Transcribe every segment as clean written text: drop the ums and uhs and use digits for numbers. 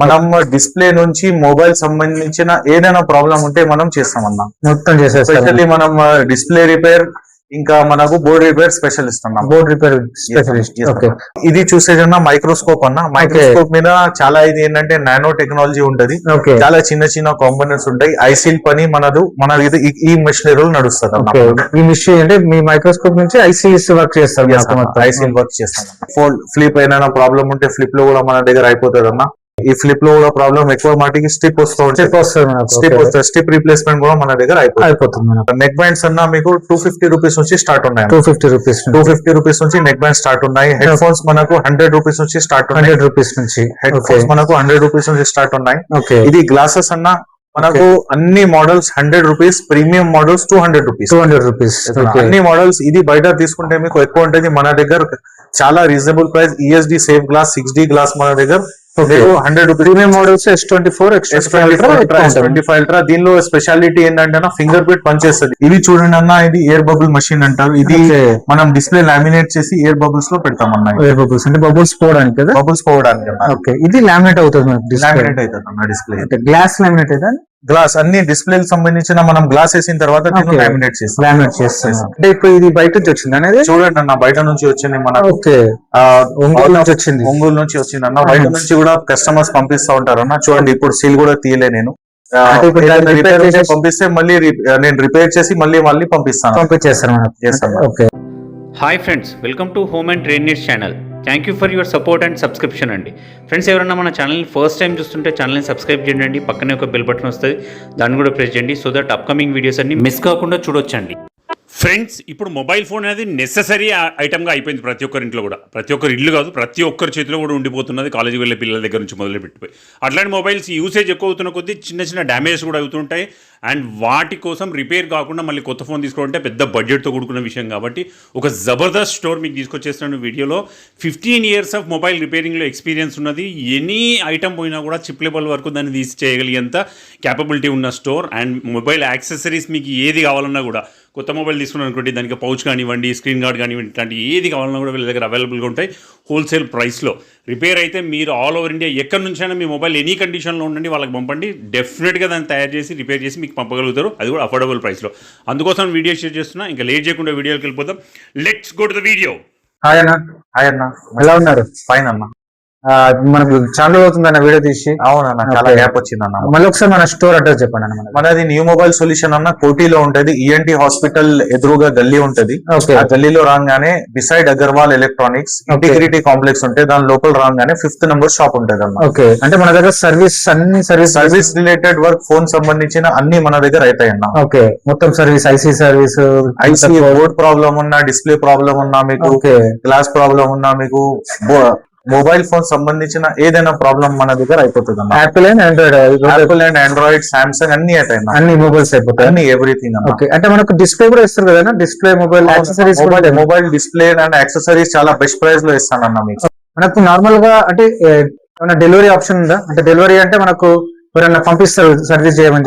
మనం డిస్ప్లే నుంచి మొబైల్ సంబంధించిన ఏదైనా ప్రాబ్లం ఉంటే మనం చేస్తామన్నా. మొత్తం చేసేస్తాం. స్పెషల్లీ మనం డిస్ప్లే రిపేర్ ఇంకా మనకు బోర్డ్ రిపేర్ స్పెషలిస్ట్ అన్న. Board repair specialist. ఓకే. ఇది చూసేదన్నా మైక్రోస్కోప్ అన్న. మైక్రోస్కోప్ మీద చాలా ఇది ఏంటంటే నానో టెక్నాలజీ ఉంటది. చాలా చిన్న చిన్న కాంపోనెంట్స్ ఉంటాయి. ఐసీల్ పని మనది ఈ మెషినరీలో నడుస్తుంది అన్న. ఈ మిషన్ అంటే మీ మైక్రోస్కోప్ నుంచి ఐసీఎస్ వర్క్ చేస్తారు. ఐసీల్ వర్క్ చేస్తాం. ఫ్లిప్ ఏదైనా ప్రాబ్లం ఉంటే ఫ్లిప్ లో కూడా మన దగ్గర అయిపోతుంది అన్న. ఈ ఫ్లిప్ లో కూడా ప్రాబ్లం ఎక్కువ మాటికి స్టిప్ వస్తుంది. స్టిప్ రీప్లేస్మెంట్ కూడా మన దగ్గర అయిపోతుంది. నెక్ బ్యాండ్స్ అన్నా మీకు 250 రూపీస్ నుంచి స్టార్ట్ ఉన్నాయి. 250 రూపీస్ నుంచి నెక్ బ్యాండ్ స్టార్ట్ ఉన్నాయి. హెడ్ ఫోన్స్ మనకు 100 రూపీస్ నుంచి స్టార్ట్ ఉన్నాయి. 100 రూపీస్ నుంచి హెడ్ ఫోన్స్ మనకు 100 రూపీస్ నుంచి స్టార్ట్ ఉన్నాయి. ఇది గ్లాసెస్ అన్నా మనకు అన్ని models 100 rupees, premium models 200 rupees. అన్ని మోడల్స్ ఇది బయట తీసుకుంటే మీకు ఎక్కువ ఉంటుంది. మన దగ్గర చాలా reasonable price. ESD safe glass 6D glass మన దగ్గర 100 rupees. Premium models S24 ultra. దీనిలో స్పెషాలిటీ ఏంటంటే ఫింగర్ ప్రింట్ పనిచేస్తుంది. ఇది చూడండి అన్న, ఇది ఎయిర్ బబుల్ మషిన్ అంటారు. ఇది మనం డిస్ప్లే లామినేట్ చేసి ఎయిర్ బబుల్స్ లో పెడతామన్నా. ఎయిర్ బబుల్స్ అంటే బబుల్స్ పోవడానికి కదా. బబుల్స్ పోవడానికి. ఓకే. ఇది లామినేట్ అవుతుంది. లామినేట్ అవుతుంది అన్న డిస్ప్లే. గ్లాస్ లామినేట్ అయితే గ్లాస్ అన్ని డిస్ప్లే సంబంధించిన మనం గ్లాస్ వేసిన తర్వాత లామినేట్ చేస్తాం. అంటే ఇప్పుడు ఇది బయట నుంచి వచ్చింది అనేది చూడండి అన్న. బయట నుంచి వచ్చింది మన ఒంగోలు నుంచి వచ్చింది అన్న. బయట నుంచి కూడా కస్టమర్స్ పంపిస్తా ఉంటారు అన్న. చూడండి ఇప్పుడు సీల్ కూడా తీయలే నేను. పంపిస్తే మళ్ళీ నేను రిపేర్ చేసి మళ్ళీ పంపిస్తాను. Hi friends, welcome to home and trade needs channel. Thank you for your support and subscription అండి. ఫ్రెండ్స్, ఎవరైనా మన ఛానల్ని ఫస్ట్ టైం చూస్తుంటే ఛానల్ని సబ్స్క్రైబ్ చేయండి. పక్కనే ఒక బెల్ బటన్ వస్తుంది, దాన్ని కూడా ప్రెస్ చేయండి. సో దట్ అప్కమింగ్ వీడియోస్ అన్ని మిస్ కాకుండా చూడొచ్చండి. ఫ్రెండ్స్, ఇప్పుడు మొబైల్ ఫోన్ అనేది నెససరీ ఐటమ్గా అయిపోయింది ప్రతి ఒక్కరి ఇంట్లో కూడా. ప్రతి ఒక్కరి ఇల్లు కాదు, ప్రతి ఒక్కరి చేతిలో కూడా ఉండిపోతున్నది. కాలేజీకి వెళ్ళే పిల్లల దగ్గర నుంచి మొదలు పెట్టిపోయి అట్లాంటి మొబైల్స్ యూసేజ్ ఎక్కువ అవుతున్న కొద్దీ చిన్న డ్యామేజ్ కూడా అవుతుంటాయి. అండ్ వాటి కోసం రిపేర్ కాకుండా మళ్ళీ కొత్త ఫోన్ తీసుకోవాలంటే పెద్ద బడ్జెట్తో కూడుకున్న విషయం. కాబట్టి ఒక జబర్దస్త్ స్టోర్ మీకు తీసుకొచ్చేస్తున్న వీడియోలో 15 years ఆఫ్ మొబైల్ రిపేరింగ్లో ఎక్స్పీరియన్స్ ఉన్నది. ఎనీ ఐటమ్ పోయినా కూడా చిప్ లెవెల్ వరకు దాన్ని తీసి చేయగలిగేంత క్యాపబిలిటీ ఉన్న స్టోర్. అండ్ మొబైల్ యాక్సెసరీస్ మీకు ఏది కావాలన్నా కూడా, కొత్త మొబైల్ తీసుకున్నాను అనుకోండి, దానికి పౌచ్ కానివ్వండి, స్క్రీన్ గార్డ్ కానివ్వండి, ఇట్లాంటి ఏది కావాలన్నా కూడా వీళ్ళ దగ్గర అవైలబుల్గా ఉంటాయి హోల్సేల్ ప్రైస్లో. రిపేర్ అయితే మీరు ఆల్ ఓవర్ ఇండియా ఎక్కడి నుంచైనా మీ మొబైల్ ఎనీ కండిషన్లో ఉండండి, వాళ్ళకి పంపండి. డెఫినెట్గా దాన్ని తయారు చేసి రిపేర్ చేసి మీకు పంపగలుగుతారు, అది కూడా అఫోర్డబుల్ ప్రైస్లో. అందుకోసం వీడియో షేర్ చేస్తున్నా. ఇంకా లేట్ చేయకుండా వీడియోకి వెళ్ళిపోతాం. Let's go to the video. Hi అన్న, ఎలా ఉన్నారు? ఫైన్ అన్న. మనకు చాలా అవుతుంది అన్న వీడియో తీసి. అవునన్న, చాలా గ్యాప్ వచ్చింది అన్న. మళ్ళీ ఒకసారి మన స్టోర్ అడ్రస్ చెప్పండి అన్న. మనది న్యూ మొబైల్ సొల్యూషన్ అన్న. కోటిలో ఉంటది. ENT హాస్పిటల్ ఎదురుగా గల్లీ ఉంటది. ఆ గల్లీలో రాగానే beside Agarwal electronics integrity complex ఉంటే దాని లోపల రాగానే 5th నెంబర్ షాప్ ఉంటది అన్న. ఓకే. అంటే మన దగ్గర సర్వీస్ రిలేటెడ్ వర్క్, ఫోన్ సంబంధించిన అన్ని మన దగ్గర అవుతాయి అన్న. ఓకే. మొత్తం service, IC service, board problem ఉన్నా, డిస్ప్లే ప్రాబ్లం ఉన్నా, మీకు గ్లాస్ ప్రాబ్లం ఉన్నా, మీకు మొబైల్ ఫోన్ సంబంధించిన ఏదైనా ప్రాబ్లం మన దగ్గర అయిపోతుంది అన్న. యాపిల్ అండ్ ఆండ్రాయిడ్, సామ్సంగ్ అన్ని అవుతాయి. అన్ని మొబైల్స్ అయిపోతాయి, అన్ని ఎవ్రీథింగ్. ఓకే. అంటే మనకు డిస్ప్లే కూడా ఇస్తారు కదా, display mobile accessories. Mobile display and accessories చాలా బెస్ట్ ప్రైస్ లో ఇస్తానన్న మీకు. మనకు నార్మల్ గా అంటే డెలివరీ ఆప్షన్ ఉందా? అంటే డెలివరీ అంటే మనకు ఎవరైనా పంపిస్తారు సర్వీస్ చేయమని.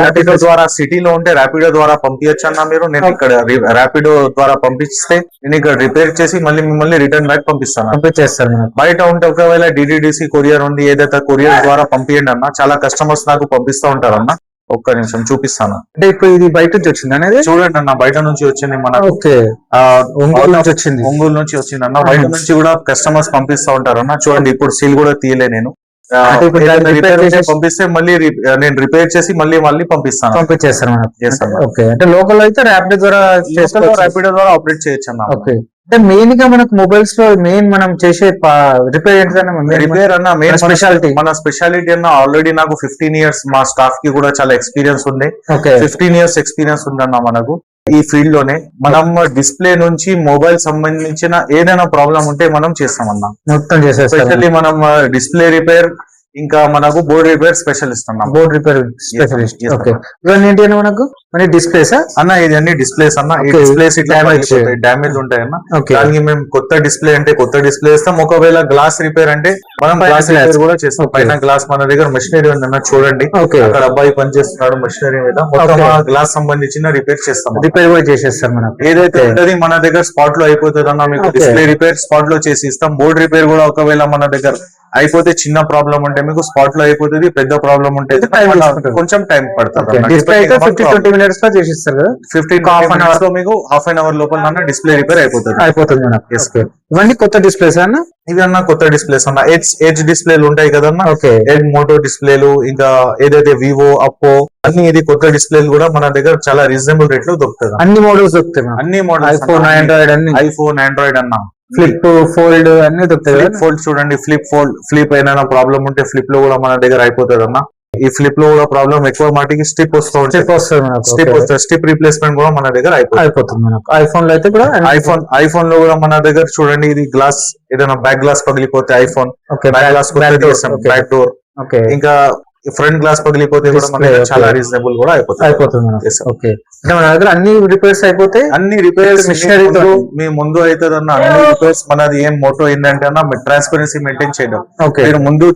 ర్యాపిడో ద్వారా సిటీలో ఉంటే ర్యాపిడో ద్వారా పంపించచ్చు అన్న మీరు. నేను ఇక్కడ ర్యాపిడో ద్వారా పంపిస్తే నేను ఇక్కడ రిపేర్ చేసి మిమ్మల్ని రిటర్న్ బ్యాక్ పంపించేస్తాను. బయట ఉంటే ఒకవేళ DDDC కొరియర్ ఉంది, ఏదైతే కొరియర్ ద్వారా పంపించండి అన్న. చాలా కస్టమర్స్ నాకు పంపిస్తూ ఉంటారన్న. ఒక్క నిమిషం చూపిస్తాను. అంటే ఇప్పుడు ఇది బయట నుంచి వచ్చింది అనేది. చూడండి అన్న, బయట నుంచి వచ్చింది మన. ఓకే. ఒంగోలు నుంచి వచ్చింది అన్న. బయట నుంచి కూడా కస్టమర్స్ పంపిస్తా ఉంటారు అన్న. చూడండి ఇప్పుడు సీల్ కూడా తీయలే నేను. పంపిస్తే మళ్ళీ నేను రిపేర్ చేసి మళ్ళీ పంపిస్తాను. ఓకే. అంటే లోకల్ అయితే ర్యాపిడో ద్వారా ఆపరేట్ చేయొచ్చు అన్న. ఓకే. అంటే మెయిన్ గా మనకు మొబైల్స్ లో మనం చేసే రిపేర్ రిపేర్ అన్న మెయిన్ స్పెషాలిటీ. మన స్పెషాలిటీ అన్న ఆల్రెడీ నాకు 15 years మా స్టాఫ్ కి కూడా చాలా ఎక్స్పీరియన్స్ ఉండే. 15 years ఎక్స్పీరియన్స్ ఉందన్న మనకు ఈ ఫీల్డ్ లోనే. మనం డిస్ప్లే నుంచి మొబైల్ సంబంధించిన ఏదైనా ప్రాబ్లం ఉంటే మనం చేస్తామన్నా. మొత్తం చేసేస్తాం. స్పెషల్లీ మనం డిస్ప్లే రిపేర్ ఇంకా మనకు బోర్డ్ రిపేర్ స్పెషలిస్ట్ అన్న. Board repair specialist. ఓకే. ఇవన్నీ ఏంటి మనకు మరి డిస్ప్లేస్ అన్న ఇది అన్ని డిస్ప్లేస్ అన్న. ఈ Okay. డిస్ప్లేస్ ఇట్లా Damage. డ్యామేజ్ ఉంటాయి అన్న. Okay. దానికి మేము కొత్త డిస్ప్లే అంటే కొత్త డిస్ప్లే ఇస్తాం. ఒకవేళ గ్లాస్ రిపేర్ అంటే మనం పైన గ్లాస్ glass. రిపేర్ కూడా చేస్తాం. Okay. పైన గ్లాస్ మన దగ్గర మెషినరీ ఉందన్న చూడండి. Okay. అక్కడ అబ్బాయి పనిచేస్తున్నాడు మెషినరీ మీద. మొత్తం Okay. ఆ గ్లాస్ సంబంధించిన రిపేర్ చేస్తాం. రిపేర్ కూడా చేసేస్తారు మనకు. ఏదైతే ఉంటది మన దగ్గర స్పాట్ లో అయిపోతుంది అన్న. మీకు Okay. డిస్ప్లే రిపేర్ స్పాట్ లో చేసి ఇస్తాం. బోర్డ్ రిపేర్ కూడా ఒకవేళ మన దగ్గర అయిపోతే చిన్న ప్రాబ్లం ఉంటే మీకు స్పాట్ లో అయిపోతుంది. పెద్ద ప్రాబ్లం ఉంటే Time తీసుకుంటుంది. కొంచెం టైం పడుతుంది. డిస్ప్లే అయితే 15-20 minutes లో చేసిస్తారు కదా. 15 hours లో మీకు హాఫ్ అన్ అవర్ లోపల డిస్ప్లే రిపేర్ అయిపోతుంది. అయిపోతుంది మనకు. Yes. Okay. ఇవన్నీ కొత్త డిస్ప్లేస్ అన్న. ఇవి అన్న కొత్త డిస్ప్లేస్ అన్న. హెచ్ డిస్ప్లేలు ఉంటాయి కదన్నా. ఓకే. హెడ్ మోటో డిస్ప్లేలు ఇంకా ఏదైతే వివో అప్పో అన్ని ఇది కొత్త డిస్ప్లేలు కూడా మన దగ్గర చాలా రీజనబుల్ రేట్ లో దొరుకుతుంది. అన్ని మోడల్స్ దొరుకుతాయి. అన్ని మోడల్స్ ఐఫోన్, ఆండ్రాయిడ్ అన్ని. ఐఫోన్, ఆండ్రాయిడ్ అన్న. ఫ్లిప్, ఫోల్డ్ అన్ని దొరుకుతాయి. ఫ్లిప్ ఫోల్డ్ చూడండి. ఫ్లిప్ అయినా ప్రాబ్లం ఉంటే ఫ్లిప్ లో కూడా మన దగ్గర అయిపోతుంది అన్న. ఈ ఫ్లిప్ లో కూడా ప్రాబ్లం ఎక్కువ మాటికి స్టిప్ వస్తూ ఉంటుంది. స్టిప్ వస్తుంది. స్టిప్ రీప్లేస్మెంట్ కూడా మన దగ్గర అయిపోతుంది మనకు. ఐఫోన్ లో అయితే కూడా ఐఫోన్ లో కూడా మన దగ్గర చూడండి. ఇది గ్లాస్ ఏదైనా బ్యాక్ గ్లాస్ పగిలిపోతే iPhone back glass back door okay. ఇంకా ఫ్రంట్ గ్లాస్ పగిలిపోతే కూడా మన దగ్గర Display, చాలా okay. రీజనబుల్ కూడా అయిపోతుంది. మనకు. ఓకే. అంటే మన దగ్గర అన్ని రిపేర్స్ అయిపోతాయి. అన్ని రిపేర్స్ Machinery తో. మీ ముందు అవుతుంది అన్న. అన్ని రిపేర్స్ మనది ఏం మోటో ఏంటంటే అన్న ట్రాన్స్పరెన్సీ మెయింటైన్ చేయడం. ఓకే. మీరు ముందు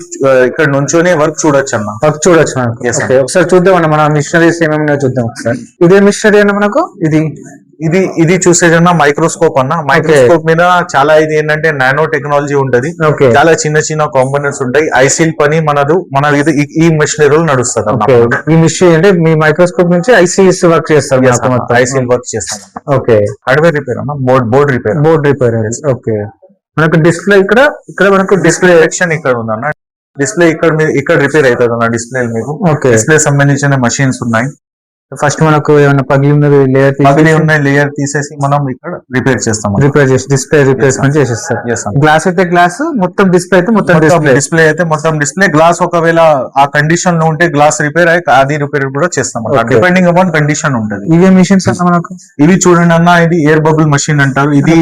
ఇక్కడ నుంచోనే వర్క్ చూడొచ్చు అన్న. వర్క్ చూడొచ్చు మనకు. Yes, sir. ఓకే. ఒకసారి చూద్దాం అన్న మన మిషనరీస్ ఏమేమి చూద్దాం ఒకసారి. ఇదే మిషనరీ అన్న మనకు. ఇది చూసేదన్నా మైక్రోస్కోప్ అన్న. మైక్రోస్కోప్ మీద చాలా ఇది ఏంటంటే నానో టెక్నాలజీ ఉంటది. ఓకే. చాలా చిన్న చిన్న కాంపోనెంట్స్ ఉంటాయి. ఐసీల్ పని మన ఇది ఈ మెషినరీలో నడుస్తుంది అన్న. ఓకే. ఈ మిషన్ అంటే మీ మైక్రోస్కోప్ నుంచి ఐసీఎస్ వర్క్ చేస్తారు. ఐసీల్ వర్క్ చేస్తాం. ఓకే. హార్డ్వేర్ రిపేర్ అన్న. Board repair. Board repair. Okay. మనకు డిస్ప్లే ఇక్కడ మనకు డిస్ప్లే సెక్షన్ ఇక్కడ ఉందన్న. డిస్ప్లే ఇక్కడ రిపేర్ అవుతుంది అన్న. డిస్ప్లే మీకు ఓకే. డిస్ప్లే సంబంధించిన మషిన్స్ ఉన్నాయి. ఫస్ట్ మనకు ఏమైనా పగిలి ఉన్న లేయర్ తీసేసి మనం ఇక్కడ రిపేర్ చేస్తాం. రిపేర్ చేసి డిస్ప్లే రిప్లేస్మెంట్ చేసేస్తారు. గ్లాస్ అయితే గ్లాస్, మొత్తం డిస్ప్లే అయితే మొత్తం డిస్ప్లే అయితే మొత్తం డిస్ప్లే. గ్లాస్ ఒకవేళ ఆ కండిషన్ లో ఉంటే గ్లాస్ రిపేర్ అయ్యి అది రిపేర్ కూడా చేస్తాం. డిపెండింగ్ అపాన్ కండిషన్ ఉంటది. ఇవే మిషన్స్ అన్న మనకు. ఇవి చూడండి అన్న. ఇది ఎయిర్ బబుల్ మషిన్ అంటారు. ఇది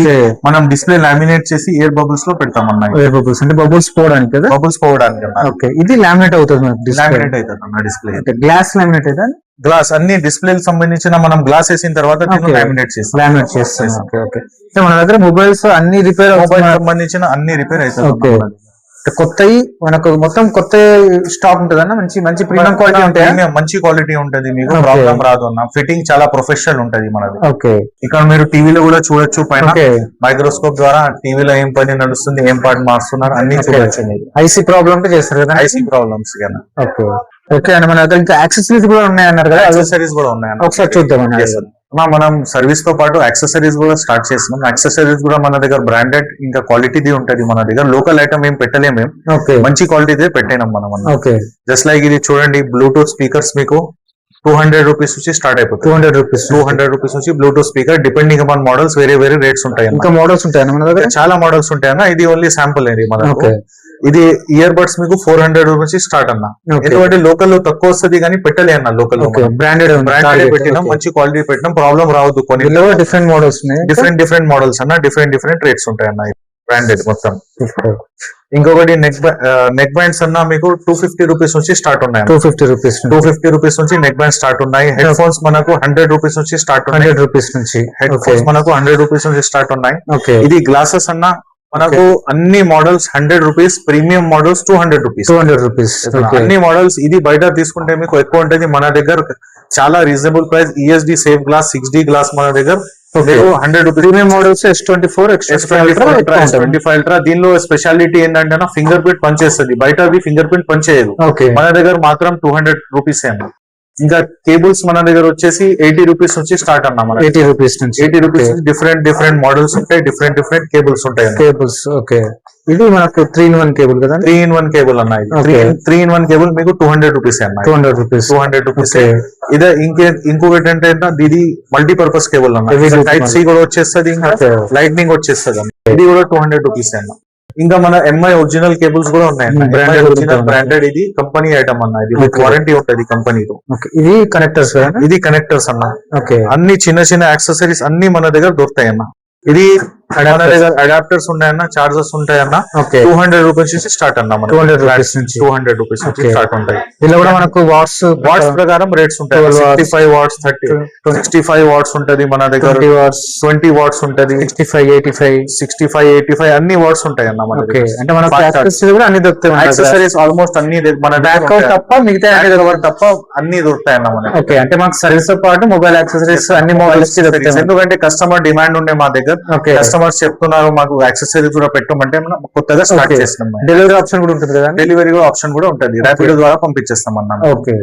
మనం డిస్ప్లే లామినేట్ చేసి ఎయిర్ బబుల్స్ లో పెడతాం అన్న. ఎయిర్ బబుల్స్ అంటే బబుల్స్ పోవడానికి కదా. బబుల్స్ పోవడానికి. ఓకే. ఇది లామినేట్ అవుతుంది మనకు. లామినేట్ అవుతుంది అన్న డిస్ప్లే. గ్లాస్ లామినేట్ అయితే గ్లాస్ అన్ని డిస్ప్లే సంబంధించిన మనం గ్లాస్ వేసిన తర్వాత లామినేట్ చేస్తాం. మన దగ్గర మొబైల్స్ అన్ని రిపేర్ మొబైల్ సంబంధించిన అన్ని రిపేర్ అవుతాయి. కొత్తవి మనకు మొత్తం కొత్త స్టాక్ ఉంటదన్న. మంచి ప్రీమియం క్వాలిటీ ఉంటాయి. మంచి క్వాలిటీ ఉంటది. మీకు ప్రాబ్లం రాదు అన్న. ఫిట్టింగ్ చాలా ప్రొఫెషనల్ ఉంటది మనది. ఓకే. ఇక్కడ మీరు టీవీలో కూడా చూడొచ్చు. పైన మైక్రోస్కోప్ ద్వారా టీవీలో ఏం పని నడుస్తుంది, ఏం పార్ట్ మారుస్తున్నారు అన్ని చూడొచ్చు. ఐసీ ప్రాబ్లమ్ చేస్తారు కదా. ఐసీ ప్రాబ్లమ్స్ కదా. ఓకే. ఓకే అండి. మన దగ్గర ఇంకా యాక్సెసరీస్ కూడా ఉన్నాయన్నారు కదా. యాక్సెసరీస్ కూడా ఉన్నాయన్న. ఒకసారి చూద్దాం. మనం సర్వీస్ తో పాటు యాక్సెసరీస్ కూడా స్టార్ట్ చేస్తున్నాం. యాక్సెసరీస్ కూడా మన దగ్గర బ్రాండెడ్ ఇంకా క్వాలిటీది ఉంటది. మన దగ్గర లోకల్ ఐటమ్ ఏం పెట్టలేము మేము. మంచి క్వాలిటీదే పెట్టినాం మనం. జస్ట్ లైక్ ఇది చూడండి. బ్లూటూత్ స్పీకర్స్ మీకు 200 రూపీస్ నుంచి స్టార్ట్ అయిపోతుంది. 200 రూపీస్ నుంచి Bluetooth speaker. Depending upon models వేరే రేట్స్ ఉంటాయి. ఇంకా మోడల్స్ ఉంటాయి మన దగ్గర. చాలా మోడల్స్ ఉంటాయన్న. ఇది ఓన్లీ శాంపుల్ ఇది మనకు. ఇది ఇయర్ బడ్స్ మీకు 400 నుంచి స్టార్ట్ అన్న. ఎందుకంటే లోకల్ లో తక్కువ వస్తుంది కానీ పెట్టలే అన్న. లోకల్ బ్రాండెడ్ పెట్టినాం. మంచి క్వాలిటీ పెట్టినాం. ప్రాబ్లం రావద్దు. కొన్ని డిఫరెంట్ మోడల్స్ డిఫరెంట్ మోడల్స్ అన్న. డిఫరెంట్ రేట్స్ ఉంటాయి అన్న. బ్రాండెడ్ మొత్తం. ఇంకొకటి నెక్ బ్యాండ్స్ అన్న మీకు 250 రూపీస్ నుంచి స్టార్ట్ ఉన్నాయి. 250 రూపీస్ నుంచి నెక్ బ్యాండ్ స్టార్ట్ ఉన్నాయి. హెడ్ ఫోన్స్ మనకు 100 రూపీస్ నుంచి స్టార్ట్ ఉన్నాయి. 100 రూపీస్ నుంచి హెడ్ ఫోన్స్ మనకు 100 రూపీస్ నుంచి స్టార్ట్ ఉన్నాయి. ఇది గ్లాసెస్ అన్న. మనకు అన్ని models 100 rupees. Premium models 200 rupees. అన్ని మోడల్స్. ఇది బయట తీసుకుంటే మీకు ఎక్కువ ఉంటుంది. మన దగ్గర చాలా reasonable price. ESD safe glass 6D glass మన దగ్గర 100 rupees. Premium models S24 ultra. దీనిలో స్పెషాలిటీ ఏంటంటే ఫింగర్ ప్రింట్ పనిచేస్తుంది. బయట ఫింగర్ ప్రింట్ పనిచేయదు. మన దగ్గర మాత్రం 200 రూపీస్ అన్న. ఇంకా కేబుల్స్ మన దగ్గర వచ్చేసి 80 రూపీస్ నుంచి స్టార్ట్ అన్న. 80 రూపీస్ నుంచి డిఫరెంట్ మోడల్స్ ఉంటాయి. డిఫరెంట్ కేబుల్స్ ఉంటాయి. కేబుల్స్. ఓకే. ఇది మనకు 3-in-1 కేబుల్ కదా. 3-in-1 కేబుల్ అన్న. 3-in-1 కేబుల్ మీకు 200 రూపీస్ అన్న. 200 రూపీస్. ఇదే ఇంకొకటి అంటే ఇది మల్టీపర్పస్ కేబుల్ అన్న. టైప్ సి కూడా వచ్చేస్తుంది. ఇంకా లైట్నింగ్ వచ్చేస్తుంది అన్న. ఇది కూడా 200 రూపీస్ అన్న. ఇంకా మన MI ఒరిజినల్ కేబుల్స్ కూడా ఉన్నాయి. బ్రాండెడ్. ఇది కంపెనీ ఐటమ్ అన్న. ఇది వారంటీ ఉంటది కంపెనీలో. ఇది కనెక్టర్స్ అన్న. అన్ని చిన్న యాక్సెసరీస్ అన్ని మన దగ్గర దొరుకుతాయి అన్న. ఇది మన దగ్గర అడాప్టర్స్ ఉంటాయన్న, చార్జర్స్ ఉంటాయన్న. ఓకే 200 రూపీస్ నుంచి స్టార్ట్ అన్న. 200 రూపీస్ నుంచి 200 రూపీస్ నుంచి Okay. స్టార్ట్ ఉంటాయి. ఇలా కూడా మనకు వాట్స్ వాట్స్ ప్రకారం రేట్స్ ఉంటాయి. 12 watts, 65 వాట్స్, 65 వాట్స్ ఉంటది మన దగ్గర. 20 వాట్స్, 20 వాట్స్ ఉంటది. 65, 85. 65, 85 అన్ని వాట్స్ ఉంటాయి అన్న మన ఓకే, దగ్గర. అంటే మనకు Fast యాక్సెసరీస్ కూడా అన్ని దొరుకుతాయి మన దగ్గర. యాక్సెసరీస్ ఆల్మోస్ట్ అన్ని మన బ్యాక్ కవర్ తప్ప మిగతా అన్ని కవర్ తప్ప అన్ని దొరుకుతాయి అన్న మన. ఓకే, అంటే మాకు సర్వీస్ తో పాటు మొబైల్ యాక్సెసరీస్ అన్ని మోడల్స్ దొరుకుతాయి. ఎందుకంటే కస్టమర్ డిమాండ్ ఉండే మా దగ్గర. ఓకే, కస్టమర్స్ చెప్తున్నారు మాకు యాక్సెసరీస్ కూడా పెట్టమంటే మనం కొత్తగా స్టార్ట్ చేస్తున్నాం. డెలివరీ ఆప్షన్ కూడా ఉంటుంది కదా. డెలివరీ ఆప్షన్ కూడా ఉంటుంది. ర్యాపిడో ద్వారా పంపించేస్తాం అన్న. ఓకే.